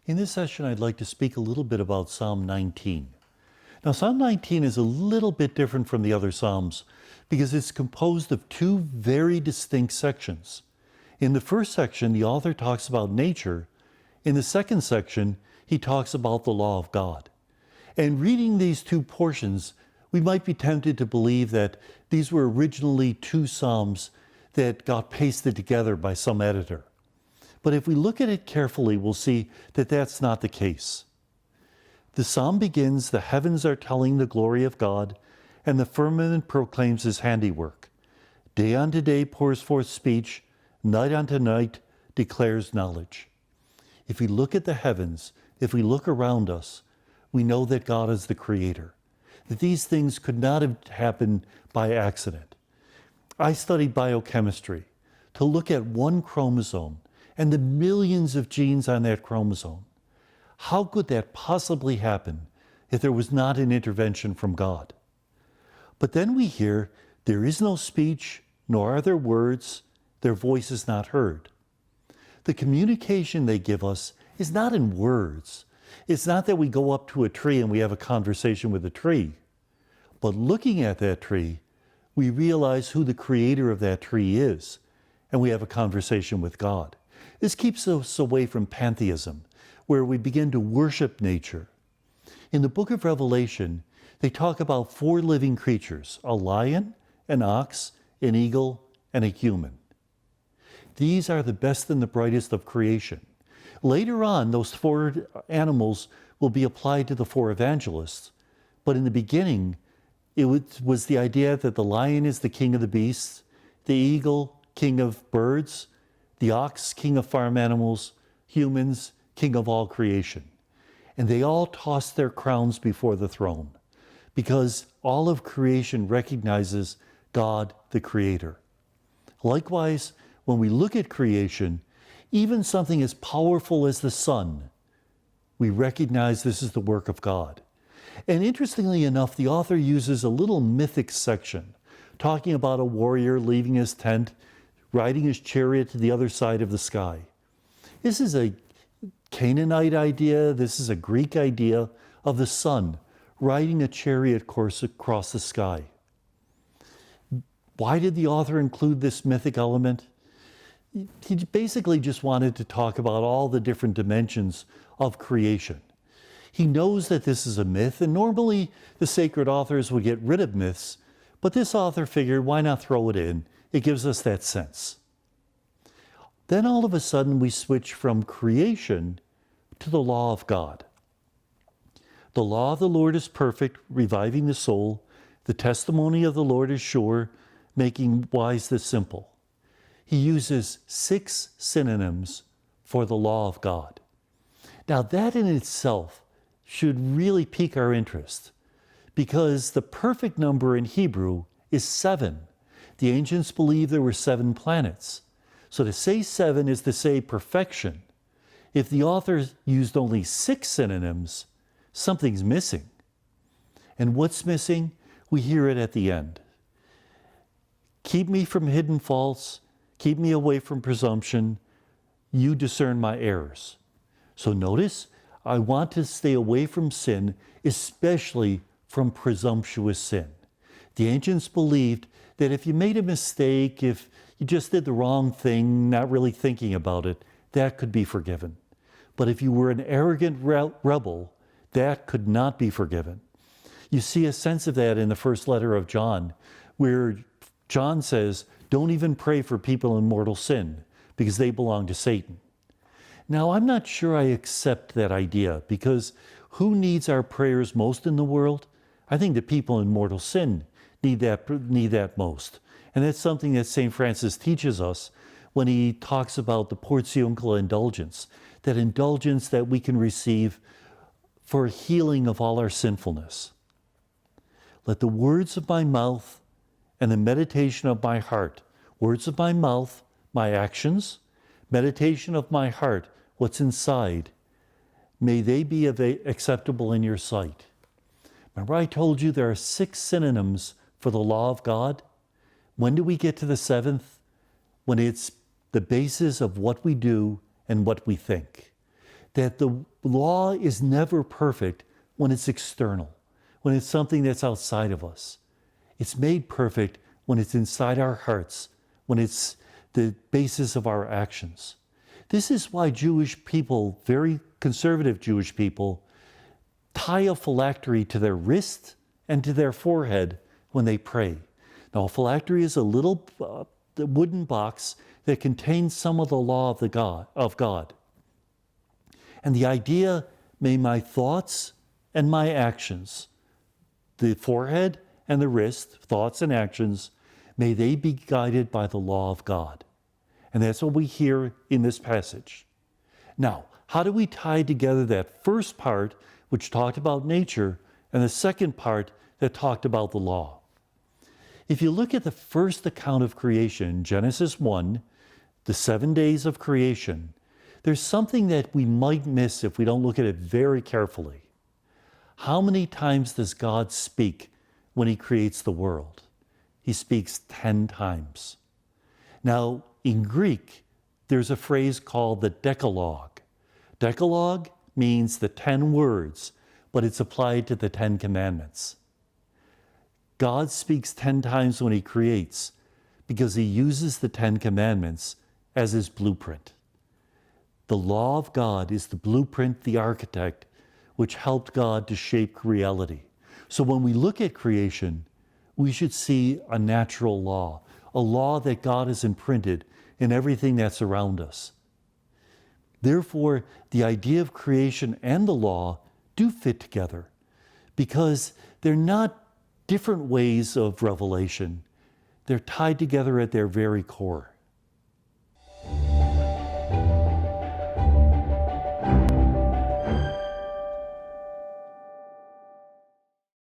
In this session, I'd like to speak a little bit about Psalm 19. Now, Psalm 19 is a little bit different from the other Psalms because it's composed of two very distinct sections. In the first section, the author talks about nature. In the second section, he talks about the law of God. And reading these two portions, we might be tempted to believe that these were originally two Psalms that got pasted together by some editor. But if we look at it carefully, we'll see that that's not the case. The psalm begins, "The heavens are telling the glory of God, and the firmament proclaims his handiwork. Day unto day pours forth speech, night unto night declares knowledge." If we look at the heavens, if we look around us, we know that God is the creator, that these things could not have happened by accident. I studied biochemistry to look at one chromosome and the millions of genes on that chromosome. How could that possibly happen if there was not an intervention from God? But then we hear, there is no speech, nor are there words, their voice is not heard. The communication they give us is not in words. It's not that we go up to a tree and we have a conversation with the tree. But looking at that tree, we realize who the creator of that tree is, and we have a conversation with God. This keeps us away from pantheism, where we begin to worship nature. In the book of Revelation, they talk about 4 living creatures: a lion, an ox, an eagle, and a human. These are the best and the brightest of creation. Later on, those 4 animals will be applied to the 4 evangelists. But in the beginning, it was the idea that the lion is the king of the beasts, the eagle, king of birds, the ox, king of farm animals, humans, king of all creation. And they all toss their crowns before the throne because all of creation recognizes God, the creator. Likewise, when we look at creation, even something as powerful as the sun, we recognize this is the work of God. And interestingly enough, the author uses a little mythic section talking about a warrior leaving his tent, riding his chariot to the other side of the sky. This is a Canaanite idea, this is a Greek idea of the sun riding a chariot course across the sky. Why did the author include this mythic element? He basically just wanted to talk about all the different dimensions of creation. He knows that this is a myth, and normally the sacred authors would get rid of myths, but this author figured, why not throw it in? It gives us that sense. Then all of a sudden we switch from creation to the law of God. The law of the Lord is perfect, reviving the soul. The testimony of the Lord is sure, making wise the simple. He uses 6 synonyms for the law of God. Now that in itself should really pique our interest, because the perfect number in Hebrew is 7. The ancients believed there were 7 planets. So to say 7 is to say perfection. If the author used only 6 synonyms, something's missing. And what's missing? We hear it at the end. Keep me from hidden faults. Keep me away from presumption. You discern my errors. So notice, I want to stay away from sin, especially from presumptuous sin. The ancients believed that if you made a mistake, if you just did the wrong thing, not really thinking about it, that could be forgiven. But if you were an arrogant rebel, that could not be forgiven. You see a sense of that in the first letter of John, where John says, don't even pray for people in mortal sin, because they belong to Satan. Now, I'm not sure I accept that idea, because who needs our prayers most in the world? I think the people in mortal sin need that most. And that's something that St. Francis teaches us when he talks about the portiuncula indulgence, that indulgence that we can receive for healing of all our sinfulness. Let the words of my mouth and the meditation of my heart, words of my mouth, my actions, meditation of my heart, what's inside, may they be acceptable in your sight. Remember I told you there are 6 synonyms for the law of God? When do we get to the 7th? When it's the basis of what we do and what we think. that the law is never perfect when it's external, when it's something that's outside of us. It's made perfect when it's inside our hearts, when it's the basis of our actions. This is why Jewish people, very conservative Jewish people, tie a phylactery to their wrist and to their forehead when they pray. Now, a phylactery is a little wooden box that contains some of the law of God. And the idea, may my thoughts and my actions, the forehead and the wrist, thoughts and actions, may they be guided by the law of God. And that's what we hear in this passage. Now, how do we tie together that first part, which talked about nature, and the second part that talked about the law? If you look at the first account of creation, Genesis 1, the 7 days of creation, there's something that we might miss if we don't look at it very carefully. How many times does God speak when he creates the world? He speaks 10 times. Now, in Greek, there's a phrase called the Decalogue. Decalogue means the 10 words, but it's applied to the 10 commandments. God speaks 10 times when he creates because he uses the 10 commandments as his blueprint. The law of God is the blueprint, the architect, which helped God to shape reality. So when we look at creation, we should see a natural law, a law that God has imprinted in everything that's around us. Therefore, the idea of creation and the law do fit together because they're not different ways of revelation. They're tied together at their very core.